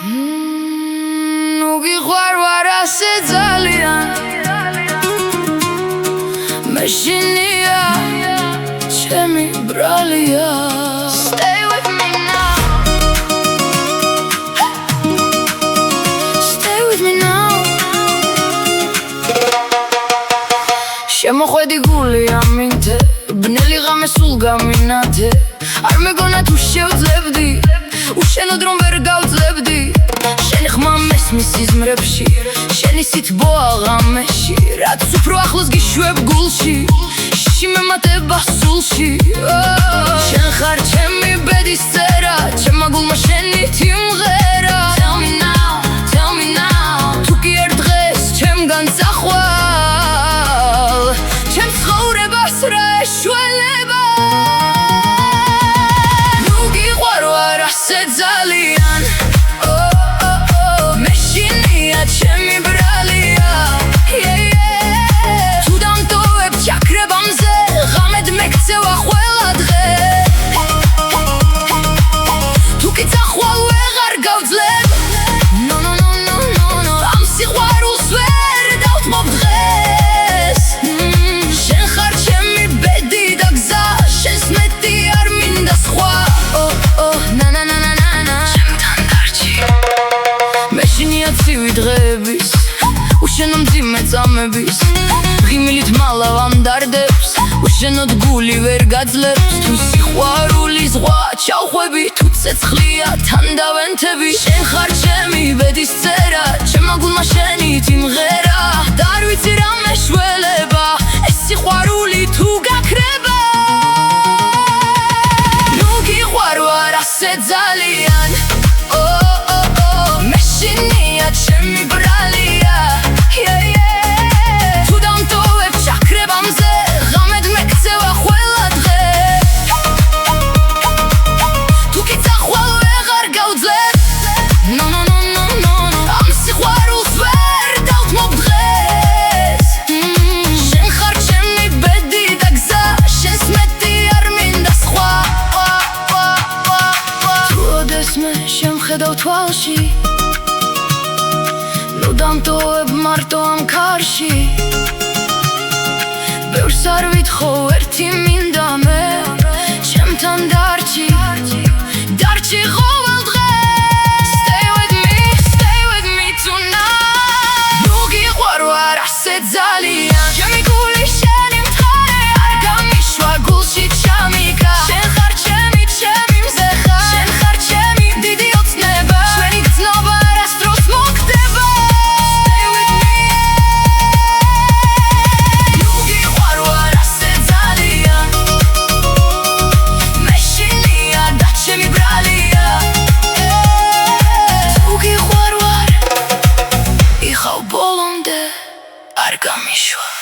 Nu gihwar wara se zalian Meshinia Chemi bralia Stay with me now Stay with me now Shemokhedi guli aminte Bneli ghame sul gaminate Ar megona tu shevzlebdi უშენოდ რომ ვერ გავძლებდი შენი ხმა მესმის სიზმრებში შენი სითბო აღამეში რაც უფრო ახლოს გიშვებ გულში შიმემატება სულში შენ ხარ ჩემი ბედის წერა ჩემმა გულმა შენი თიმღერა Tell me now თუ კი ერთ დღეს ჩემგან წახვალ ჩემ ცხოვრებას რა ეშველება Zalian Meshinia chemi bralia Tu dam toeb chakrebam ze Ghamed mekcewa khwela dghe Tu ki tsakhwal vegar gavdzleb No Am sikhwarul sver davtmob dghes Shen khar chemi bedi da gza Shen smeti ar minda skhwa Civit rebis Უშენო მძიმე წამების ღიმილით მალავ ამდარდებს უშენოდ გული ვერ გაძლებს თუ სიყვარული ზღვა ჩავხვები თუ ცეცხლია თან დავენთები შენ ხარ ჩემი ბედის წერა ჩემმა გულმა შენი თიმღერა და არ ვიცი რა მეშველება ეს სიყვარული თუ გაქრება ნუ გიყვარ ვარ ასე ძალიან Meshinia chemi bralia Tu dam toeb chakrebam ze Ghamed mekcewa khwela dghe Tu ki tsakhwal vegar gavdzleb No Am sikhwarul sver davtmob dghes Shen khar chemi bedi da gza Shen smeti ar minda skhwa Tu odes me shem khedav tvalshi Dam toeb marto am karshi Beurs ar vitxo erti minda me Chemtan darchi khovel dghe Stay with me tonight Nu gikhwar var ase zalian Chemi guli sheni mtkhare Ar gamishwa gulshi chamika Shen khar chemi mzekha Shen khar chemi didi otsneba Shveni gtznova rastros mokteba Bolonde ar gamishwa